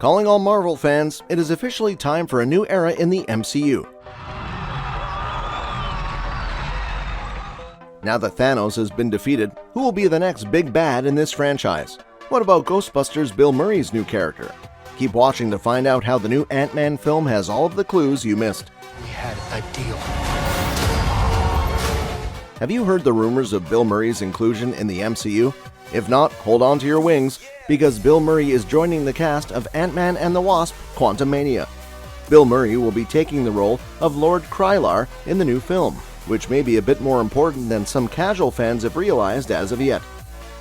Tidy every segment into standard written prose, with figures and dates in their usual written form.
Calling all Marvel fans, it is officially time for a new era in the MCU. Now that Thanos has been defeated, who will be the next big bad in this franchise? What about Ghostbusters Bill Murray's new character? Keep watching to find out how the new Ant-Man film has all of the clues you missed. We had a deal. Have you heard the rumors of Bill Murray's inclusion in the MCU? If not, hold on to your wings, because Bill Murray is joining the cast of Ant-Man and the Wasp: Quantumania. Bill Murray will be taking the role of Lord Krylar in the new film, which may be a bit more important than some casual fans have realized as of yet.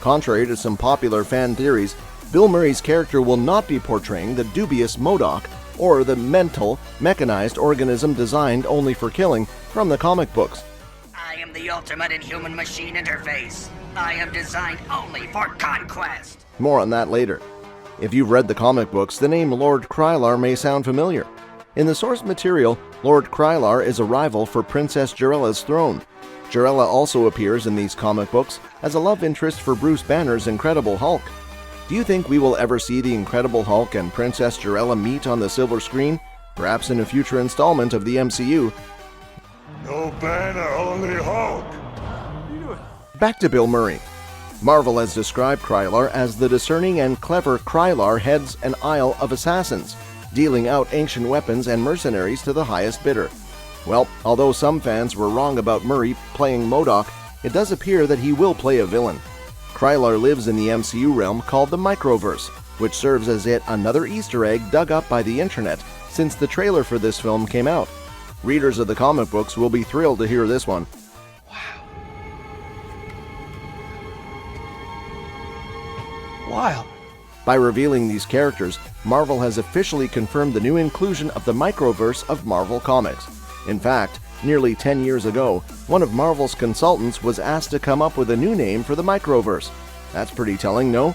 Contrary to some popular fan theories, Bill Murray's character will not be portraying the dubious MODOK or the mental, mechanized organism designed only for killing from the comic books. I am the ultimate inhuman-machine interface. I am designed only for conquest. More on that later. If you've read the comic books, the name Lord Krylar may sound familiar. In the source material, Lord Krylar is a rival for Princess Jarella's throne. Jarella also appears in these comic books as a love interest for Bruce Banner's Incredible Hulk. Do you think we will ever see the Incredible Hulk and Princess Jarella meet on the silver screen? Perhaps in a future installment of the MCU? No Banner, only Hulk! Back to Bill Murray. Marvel has described Krylar as the discerning and clever Krylar heads an isle of assassins, dealing out ancient weapons and mercenaries to the highest bidder. Well, although some fans were wrong about Murray playing MODOK, it does appear that he will play a villain. Krylar lives in the MCU realm called the Microverse, which serves as yet another Easter egg dug up by the internet since the trailer for this film came out. Readers of the comic books will be thrilled to hear this one. Wild. By revealing these characters, Marvel has officially confirmed the new inclusion of the Microverse of Marvel Comics. In fact, nearly 10 years ago, one of Marvel's consultants was asked to come up with a new name for the Microverse. That's pretty telling, no?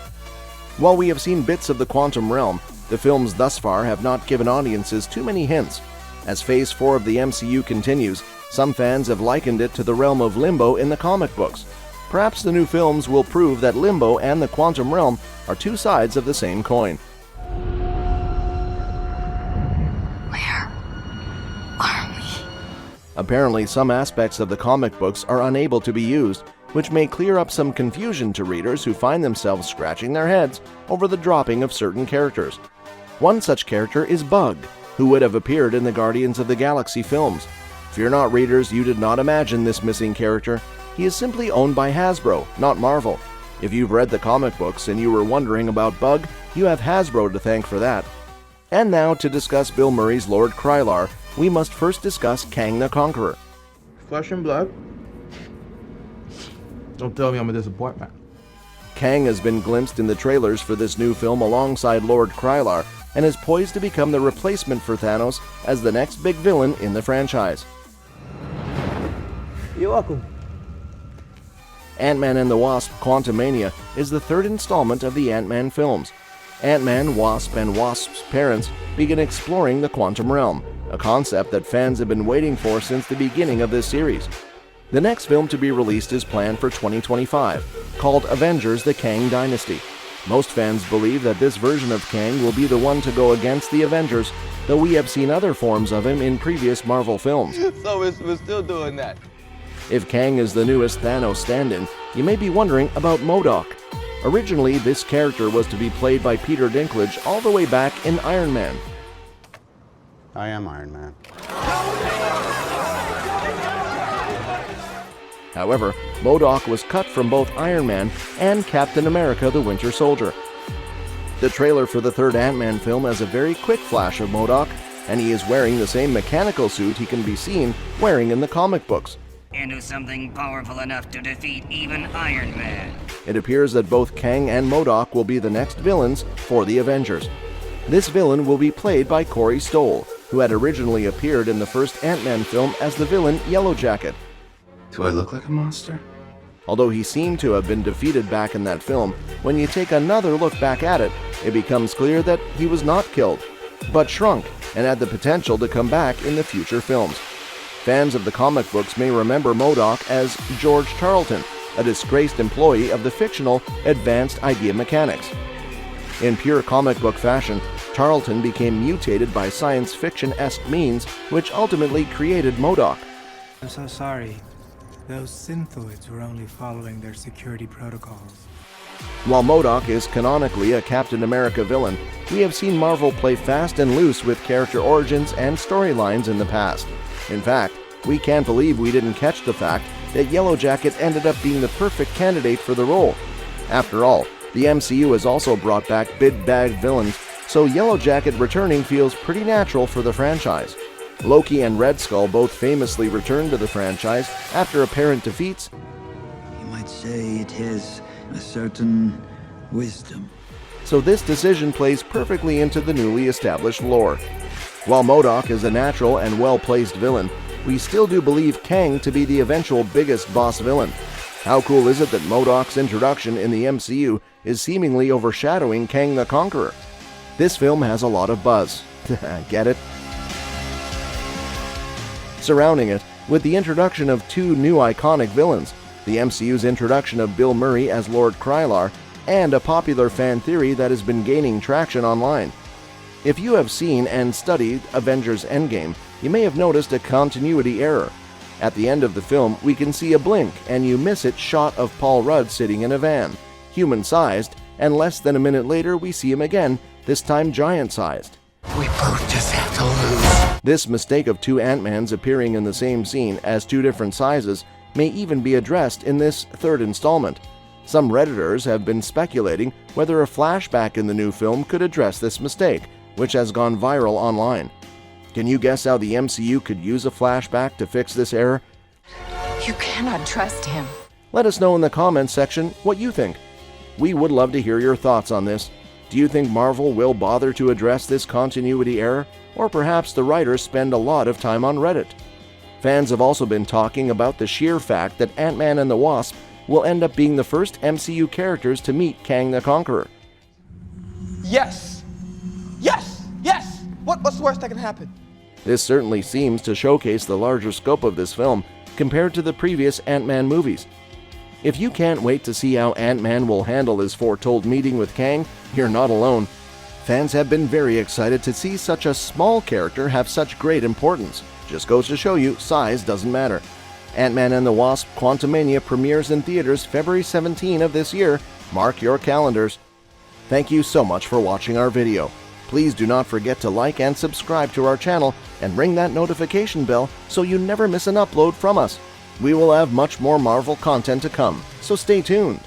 While we have seen bits of the quantum realm, the films thus far have not given audiences too many hints. As Phase 4 of the MCU continues, some fans have likened it to the realm of Limbo in the comic books. Perhaps the new films will prove that Limbo and the quantum realm are two sides of the same coin. Where are we? Apparently, some aspects of the comic books are unable to be used, which may clear up some confusion to readers who find themselves scratching their heads over the dropping of certain characters. One such character is Bug, who would have appeared in the Guardians of the Galaxy films. Fear not, readers, you did not imagine this missing character. He is simply owned by Hasbro, not Marvel. If you've read the comic books and you were wondering about Bug, you have Hasbro to thank for that. And now, to discuss Bill Murray's Lord Krylar, we must first discuss Kang the Conqueror. Flesh and blood. Don't tell me I'm a disappointment. Kang has been glimpsed in the trailers for this new film alongside Lord Krylar and is poised to become the replacement for Thanos as the next big villain in the franchise. You're welcome. Ant-Man and the Wasp: Quantumania is the third installment of the Ant-Man films. Ant-Man, Wasp, and Wasp's parents begin exploring the quantum realm, a concept that fans have been waiting for since the beginning of this series. The next film to be released is planned for 2025, called Avengers: The Kang Dynasty. Most fans believe that this version of Kang will be the one to go against the Avengers, though we have seen other forms of him in previous Marvel films. So we're still doing that. If Kang is the newest Thanos stand-in, you may be wondering about MODOK. Originally, this character was to be played by Peter Dinklage all the way back in Iron Man. I am Iron Man. However, MODOK was cut from both Iron Man and Captain America: The Winter Soldier. The trailer for the third Ant-Man film has a very quick flash of MODOK, and he is wearing the same mechanical suit he can be seen wearing in the comic books. Into something powerful enough to defeat even Iron Man. It appears that both Kang and MODOK will be the next villains for the Avengers. This villain will be played by Corey Stoll, who had originally appeared in the first Ant-Man film as the villain Yellow Jacket. Do I look like a monster? Although he seemed to have been defeated back in that film, when you take another look back at it, it becomes clear that he was not killed, but shrunk and had the potential to come back in the future films. Fans of the comic books may remember MODOK as George Tarleton, a disgraced employee of the fictional Advanced Idea Mechanics. In pure comic book fashion, Tarleton became mutated by science fiction-esque means, which ultimately created MODOK. I'm so sorry. Those synthoids were only following their security protocols. While MODOK is canonically a Captain America villain, we have seen Marvel play fast and loose with character origins and storylines in the past. In fact, we can't believe we didn't catch the fact that Yellow Jacket ended up being the perfect candidate for the role. After all, the MCU has also brought back big bad villains, so Yellow Jacket returning feels pretty natural for the franchise. Loki and Red Skull both famously returned to the franchise after apparent defeats. You might say it has a certain wisdom. So this decision plays perfectly into the newly established lore. While MODOK is a natural and well-placed villain, we still do believe Kang to be the eventual biggest boss villain. How cool is it that MODOK's introduction in the MCU is seemingly overshadowing Kang the Conqueror? This film has a lot of buzz. Get it? Surrounding it, with the introduction of two new iconic villains, the MCU's introduction of Bill Murray as Lord Krylar, and a popular fan theory that has been gaining traction online. If you have seen and studied Avengers Endgame, you may have noticed a continuity error. At the end of the film, we can see a blink and you miss it shot of Paul Rudd sitting in a van, human-sized, and less than a minute later we see him again, this time giant-sized. We both just have to lose. This mistake of two Ant-Mans appearing in the same scene as two different sizes may even be addressed in this third installment. Some Redditors have been speculating whether a flashback in the new film could address this mistake, which has gone viral online. Can you guess how the MCU could use a flashback to fix this error? You cannot trust him. Let us know in the comments section what you think. We would love to hear your thoughts on this. Do you think Marvel will bother to address this continuity error? Or perhaps the writers spend a lot of time on Reddit? Fans have also been talking about the sheer fact that Ant-Man and the Wasp will end up being the first MCU characters to meet Kang the Conqueror. Yes! Yes! Yes! What's the worst that can happen? This certainly seems to showcase the larger scope of this film compared to the previous Ant-Man movies. If you can't wait to see how Ant-Man will handle his foretold meeting with Kang, you're not alone. Fans have been very excited to see such a small character have such great importance. Just goes to show you, size doesn't matter. Ant-Man and the Wasp: Quantumania premieres in theaters February 17 of this year. Mark your calendars. Thank you so much for watching our video. Please do not forget to like and subscribe to our channel and ring that notification bell so you never miss an upload from us. We will have much more Marvel content to come, so stay tuned.